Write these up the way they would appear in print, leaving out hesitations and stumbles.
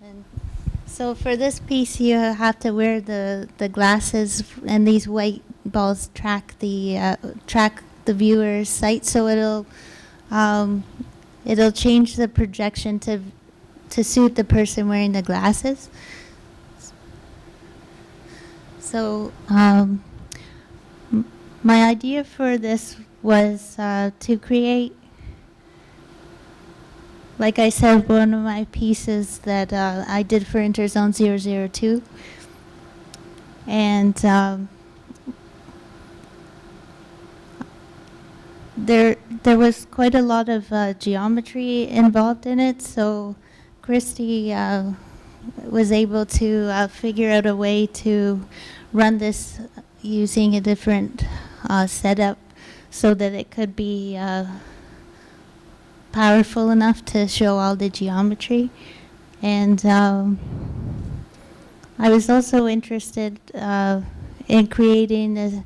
And so for this piece, you have to wear the glasses, and these white balls track the viewer's sight, so it'll change the projection to suit the person wearing the glasses. So my idea for this was to create, like I said, one of my pieces that I did for Interzone 002. And there was quite a lot of geometry involved in it, so Christie was able to figure out a way to run this using a different setup so that it could be powerful enough to show all the geometry. And I was also interested in creating a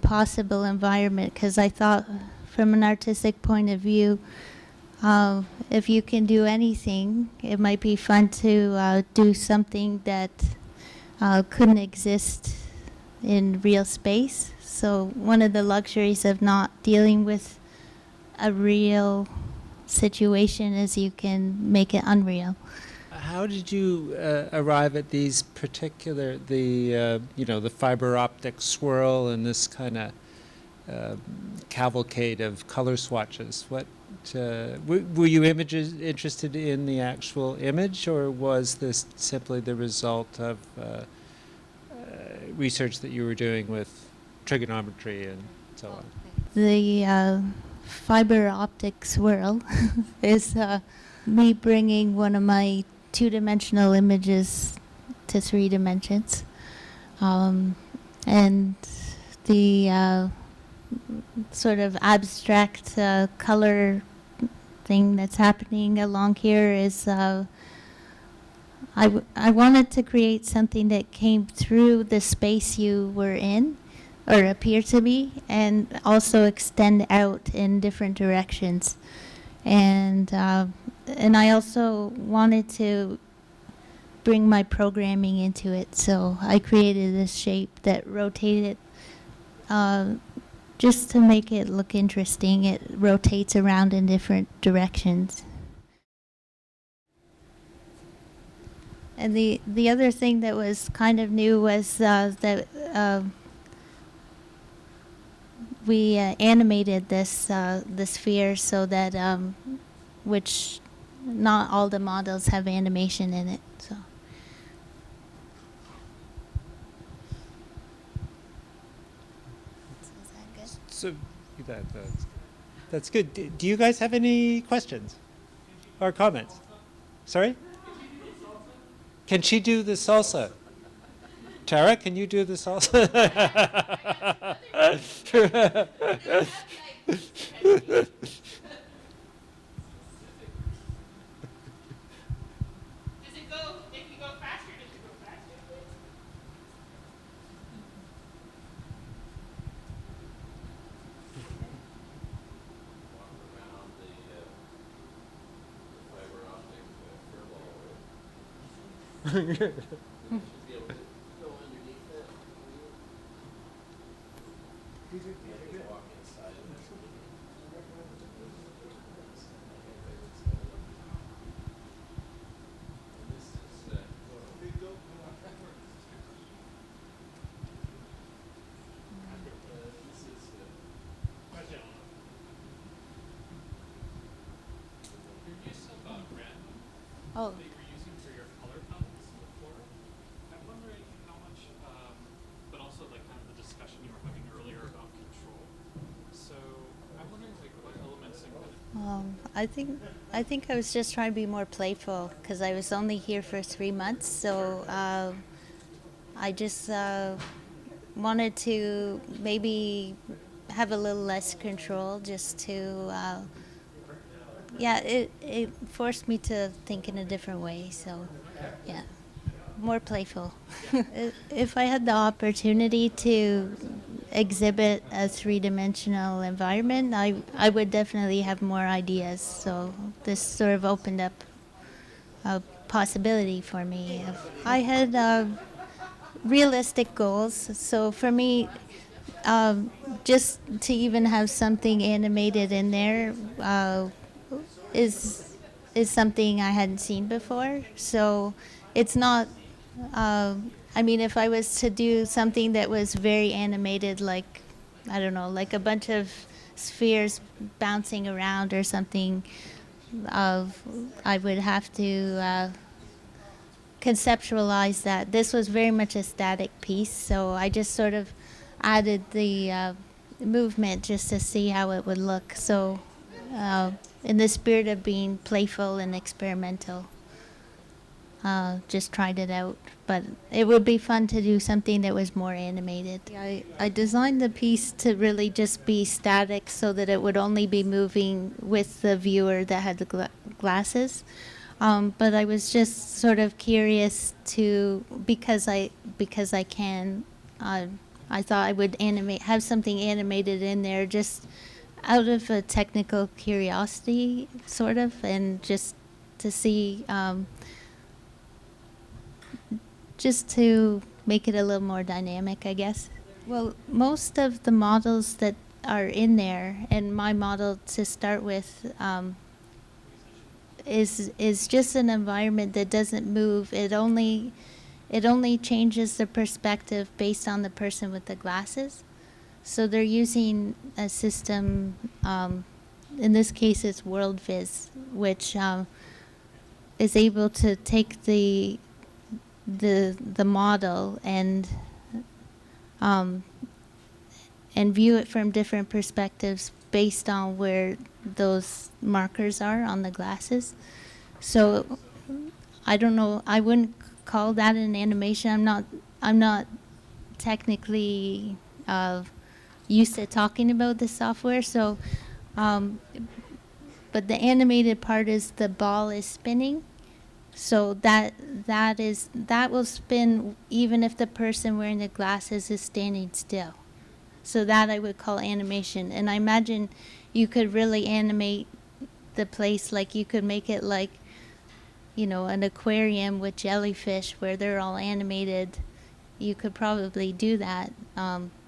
possible environment, because I thought from an artistic point of view, if you can do anything, it might be fun to do something that couldn't exist in real space. So one of the luxuries of not dealing with a real situation is you can make it unreal. How did you arrive at these particular, the fiber optic swirl and this kind of cavalcade of color swatches? What were you interested in the actual image, or was this simply the result of research that you were doing with trigonometry and so on? The fiber optic swirl is me bringing one of my two-dimensional images to 3 dimensions, and the sort of abstract color thing that's happening along here is I wanted to create something that came through the space you were in, or appear to be, and also extend out in different directions. And I also wanted to bring my programming into it, so I created this shape that rotated just to make it look interesting. It rotates around in different directions. And the other thing that was kind of new was that we animated this sphere so that which not all the models have animation in it. So. Is that good? So that's good. Do you guys have any questions or comments? Sorry? Can she do the salsa? Tara, can you do the salsa? Oh. That you were using for your color palettes before. I'm wondering how much, but also like kind of the discussion you were having earlier about control. So I'm wondering like what elements and I think I was just trying to be more playful, because I was only here for 3 months, so I just wanted to maybe have a little less control, just to it forced me to think in a different way, so yeah, more playful. If I had the opportunity to exhibit a 3-dimensional environment, I would definitely have more ideas, so this sort of opened up possibility for me. I had realistic goals, so for me, just to even have something animated in there is something I hadn't seen before. So it's not. I mean, if I was to do something that was very animated, like I don't know, like a bunch of spheres bouncing around or something, I would have to conceptualize that. This was very much a static piece, so I just sort of added the movement just to see how it would look. So in the spirit of being playful and experimental, just tried it out. But it would be fun to do something that was more animated. I designed the piece to really just be static so that it would only be moving with the viewer that had the glasses. But I was just sort of curious to, because I can, I thought I would have something animated in there just out of a technical curiosity, sort of, and just to see, just to make it a little more dynamic, I guess. Well, most of the models that are in there, and my model to start with, is just an environment that doesn't move. It only changes the perspective based on the person with the glasses. So they're using a system, in this case it's WorldViz, which is able to take the model and view it from different perspectives based on where those markers are on the glasses. So I don't know, I wouldn't call that an animation. I'm not technically used to talking about the software, so but the animated part is the ball is spinning. So that will spin even if the person wearing the glasses is standing still. So that I would call animation. And I imagine you could really animate the place, like you could make it like, you know, an aquarium with jellyfish where they're all animated. You could probably do that.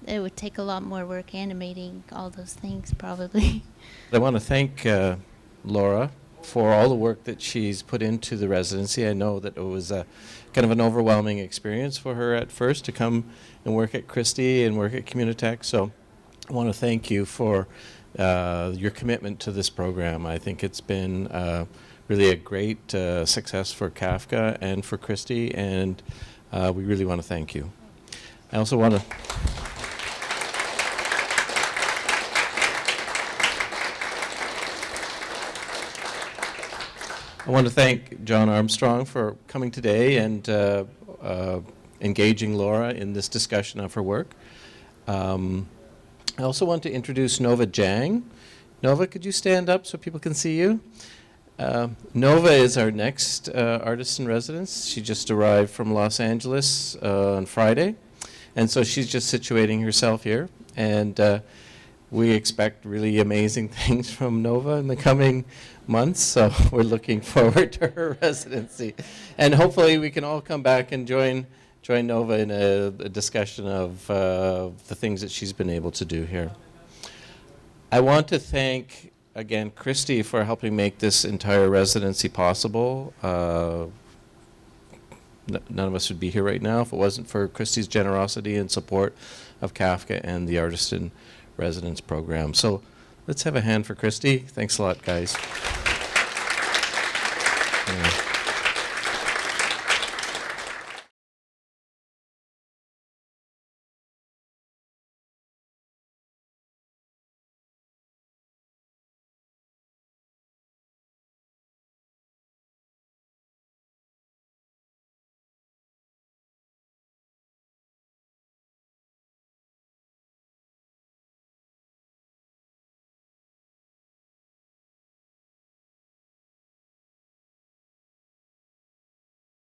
It would take a lot more work animating all those things, probably. I want to thank Laura for all the work that she's put into the residency. I know that it was kind of an overwhelming experience for her at first to come and work at Christie and work at Communitech. So I want to thank you for your commitment to this program. I think it's been really a great success for Cafka and for Christie, and we really want to thank you. I also want to thank John Armstrong for coming today and engaging Laura in this discussion of her work. I also want to introduce Nova Jang. Nova, could you stand up so people can see you? Nova is our next artist in residence. She just arrived from Los Angeles on Friday, and so she's just situating herself here. And we expect really amazing things from Nova in the coming months, so we're looking forward to her residency. And hopefully we can all come back and join Nova in a discussion of the things that she's been able to do here. I want to thank, again, Christie for helping make this entire residency possible. None of us would be here right now if it wasn't for Christie's generosity and support of Cafka and the Artist in Residence program. So let's have a hand for Christie. Thanks a lot, guys. Yeah.